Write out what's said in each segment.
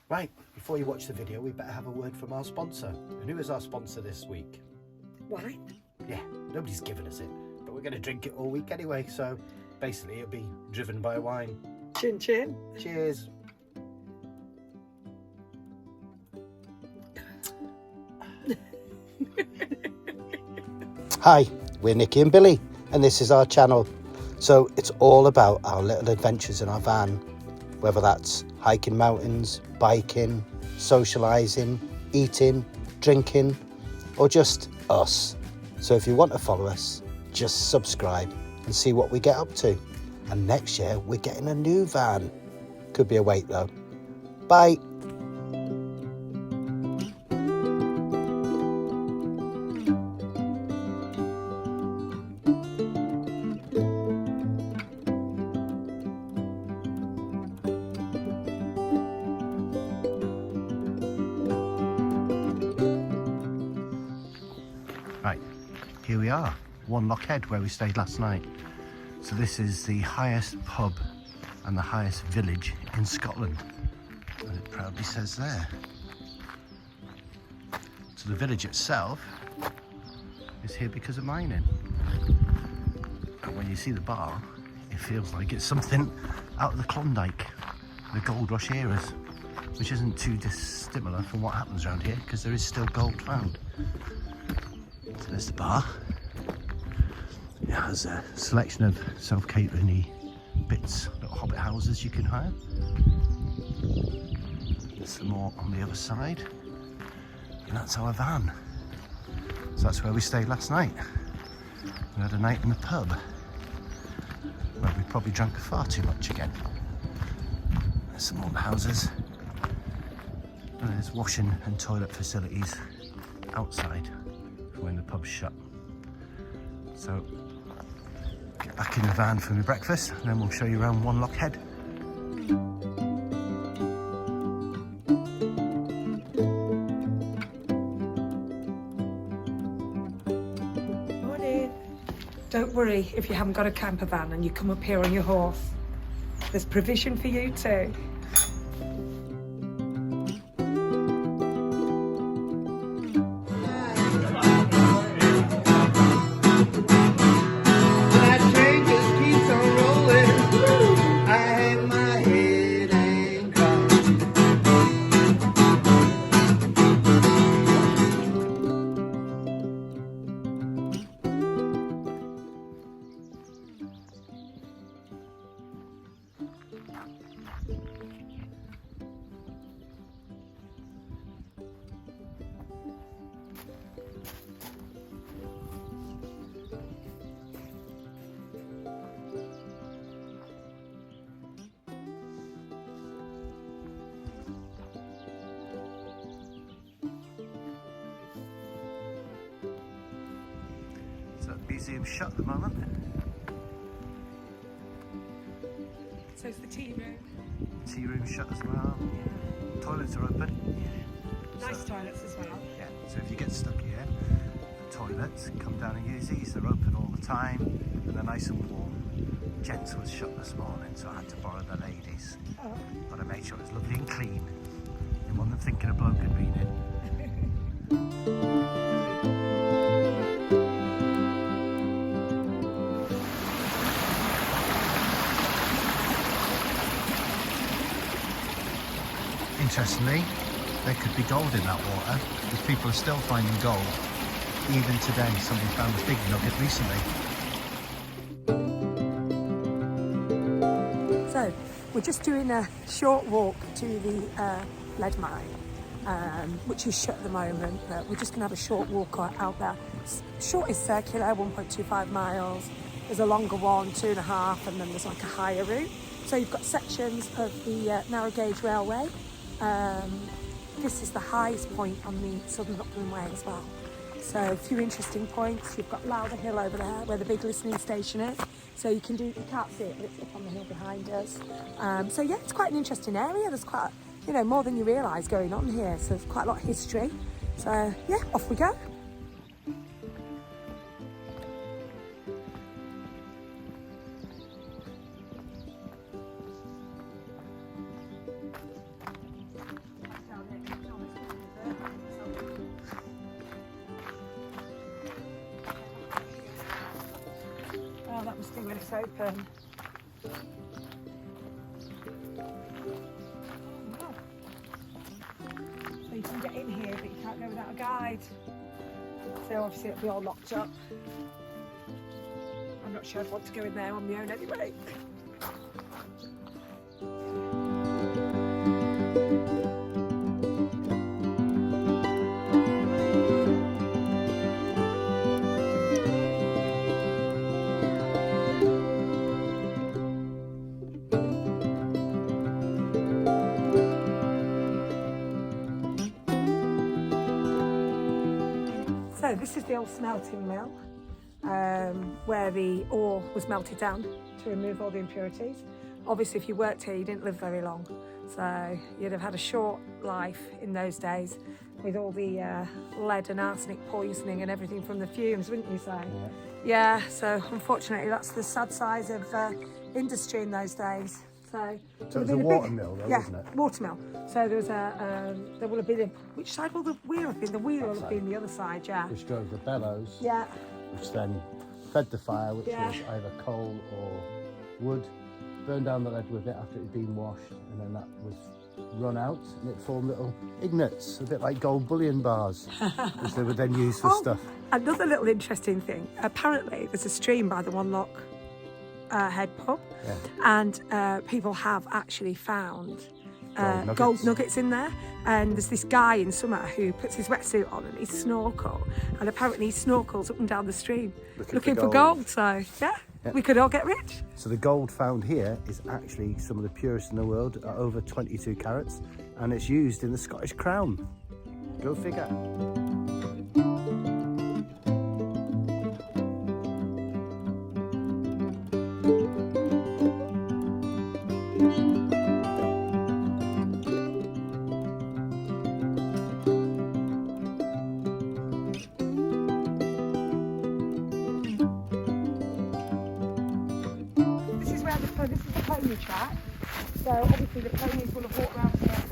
Right, before you watch the video, we better have a word from our sponsor. And who is our sponsor this week? Wine? Yeah, nobody's given us it, but we're going to drink it all week anyway, so basically it'll be driven by wine. Chin chin. Cheers. Hi, we're Nicky and Billy, and this is our channel. So it's all about our little adventures in our van, whether that's hiking mountains, biking, socialising, eating, drinking, or just us. So if you want to follow us, just subscribe and see what we get up to. And next year we're getting a new van. Could be a wait though. Bye. Right, here we are, Wanlockhead, where we stayed last night. So this is the highest pub and the highest village in Scotland, and it proudly says there. So the village itself is here because of mining. And when you see the bar, it feels like it's something out of the Klondike, the gold rush eras, which isn't too dissimilar from what happens around here, because there is still gold found. So there's the bar. It has a selection of self-catering-y bits, little hobbit houses you can hire. There's some more on the other side. And that's our van. So that's where we stayed last night. We had a night in the pub, where we probably drank far too much again. There's some more houses. And there's washing and toilet facilities outside when the pub's shut. So get back in the van for my breakfast, and then we'll show you around Wanlockhead. Morning. Don't worry if you haven't got a camper van and you come up here on your horse. There's provision for you too. So the museum's shut at the moment. So it's the tea room. Tea room's shut as well. Toilets are open. Nice toilets as well. Yeah, so if you get stuck here, the toilets, come down and use these. They're open all the time and they're nice and warm. Gents was shut this morning, so I had to borrow the ladies. Oh. But I made sure it was lovely and clean. You wasn't thinking a bloke had been in. Interestingly, there could be gold in that water, because people are still finding gold. Even today, somebody found a big nugget recently. So we're just doing a short walk to the lead mine, which is shut at the moment. But we're just going to have a short walk out there. Short is circular, 1.25 miles. There's a longer one, 2.5, and then there's like a higher route. So you've got sections of the narrow gauge railway. This is the highest point on the Southern Upland Way as well. So a few interesting points. You've got Lauder Hill over there where the big listening station is. So you can't see it, but it's up on the hill behind us. So yeah, it's quite an interesting area. There's quite, more than you realise going on here. So there's quite a lot of history. So yeah, off we go. interesting when it's open. Oh. So you can get in here, but you can't go without a guide. So obviously it'll be all locked up. I'm not sure I'd want to go in there on my own anyway. So this is the old smelting mill, where the ore was melted down to remove all the impurities. Obviously, if you worked here, you didn't live very long, so you'd have had a short life in those days with all the lead and arsenic poisoning and everything from the fumes, wouldn't you say? Yeah, so unfortunately, that's the sad size of industry in those days. So it was a water mill, though, wasn't it? Water mill. So there was there will have been, which side will the wheel have been? The wheel will have been the other side, yeah. Which drove the bellows. Yeah. Which then fed the fire, which was either coal or wood. Burned down the lead with it after it had been washed, and then that was run out, and it formed little ingots, a bit like gold bullion bars, which they would then use for stuff. Another little interesting thing. Apparently, there's a stream by the Wanlockhead pub, and people have actually found gold nuggets in there. And there's this guy in summer who puts his wetsuit on and he snorkel, and apparently he snorkels up and down the stream looking for gold. So yeah, we could all get rich. So the gold found here is actually some of the purest in the world, at over 22 carats, and it's used in the Scottish crown. Go figure. This is the pony track, so obviously the ponies will have walked around here.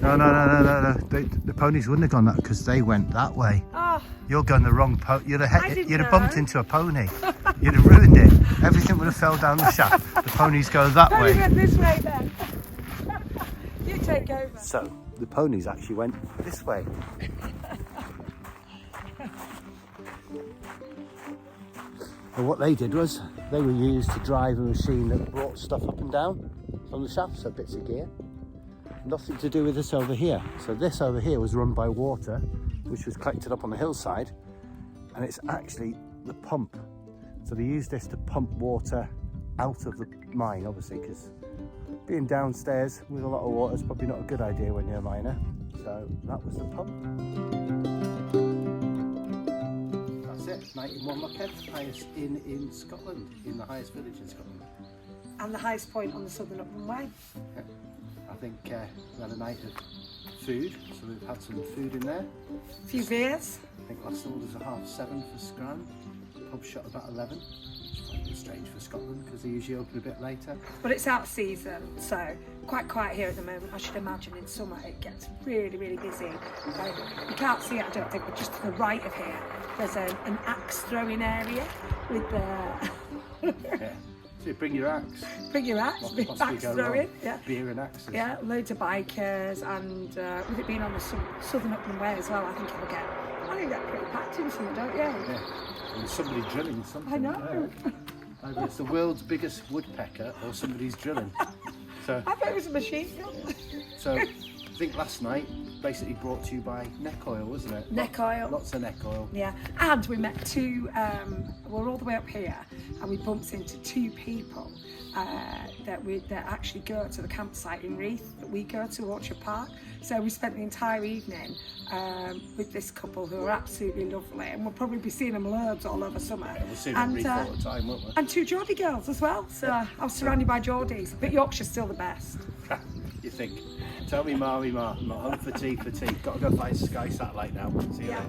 No. The ponies wouldn't have gone that, because they went that way. Oh. You're going the wrong you'd have bumped into a pony. You'd have ruined it. Everything would have fell down the shaft. The ponies go that way. You went this way then. You take over. So the ponies actually went this way. And what they did was, they were used to drive a machine that brought stuff up and down from the shaft, so bits of gear. Nothing to do with this over here. So this over here was run by water, which was collected up on the hillside, and it's actually the pump. So they used this to pump water out of the mine, obviously, because being downstairs with a lot of water is probably not a good idea when you're a miner. So that was the pump. Night in Wanlockhead, highest inn in Scotland, in the highest village in Scotland. And the highest point on the Southern Upland Way. Yeah. I think we had a night of food, so we've had some food in there. A few beers. I think last order's at 7:30 for Scran. Pub shut about 11, which is a bit strange for Scotland because they usually open a bit later. But it's out of season, so quite quiet here at the moment. I should imagine in summer it gets really, really busy. You can't see it, I don't think, but just to the right of here, there's an axe throwing area with the... Yeah. So bring your axe. Bring your axe, axe throwing. Yeah. Beer and axes. Yeah, loads of bikers, and with it being on the Southern Upland Way as well, I think it'll get pretty packed in summer, don't you? Yeah. And there's somebody drilling something. I know. Either it's the world's biggest woodpecker or somebody's drilling. So I bet it was a machine gun. So I think last night basically brought to you by neck oil, wasn't it? Neck oil. Lots of neck oil. Yeah, and we met two, we're all the way up here, and we bumped into two people that actually go to the campsite in Reeth that we go to, Orchard Park. So we spent the entire evening with this couple who are absolutely lovely, and we'll probably be seeing them loads all over summer. Yeah, we'll see them Reeth all the time, won't we? And two Geordie girls as well, so I was surrounded by Geordies, but Yorkshire's still the best. You think? Tell me, Ma, I'm not home for tea. Got to go find Sky Satellite now. See you later.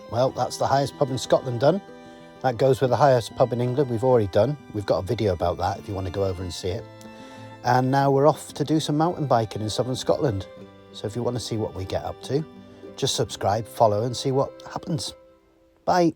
Well, that's the highest pub in Scotland done. That goes with the highest pub in England we've already done. We've got a video about that if you want to go over and see it. And now we're off to do some mountain biking in southern Scotland. So if you want to see what we get up to, just subscribe, follow and see what happens. Bye.